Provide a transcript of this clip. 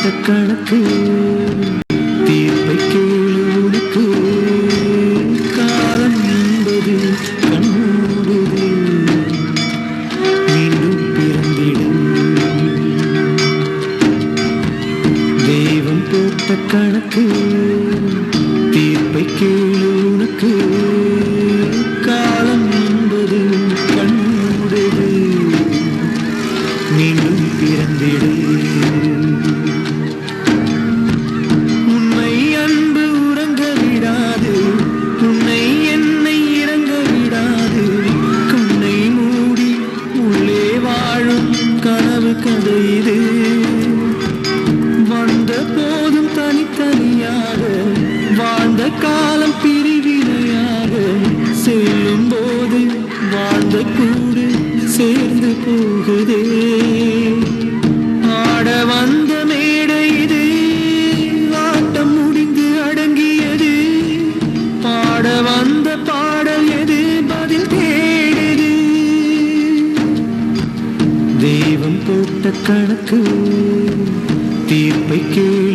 போட்ட கணக்கு தீர்ப்பை கேளு உனக்கு. காலம் என்பது கண்மூடுது, மீண்டும் பிறந்திடும். தெய்வம் போட்ட கணக்கு தீர்ப்பை கேளு உனக்கு. காலம் என்பது கண்மூடுது, மீண்டும் பிறந்திடும். கதை இது வந்த போதும் தனித்தனியாக, வாழ்ந்த காலம் பிரிவினையாக, செல்லும் போது வாழ்ந்த கூடு சேர்ந்து போகுதே. ஆட வந்த மேடை இது, ஆட்டம் முடிந்து அடங்கியது. பாட வந்த பாடல் எது, பதில் தேடுது. தெய்வம் போட்ட கணக்கு தீர்ப்பை கேளு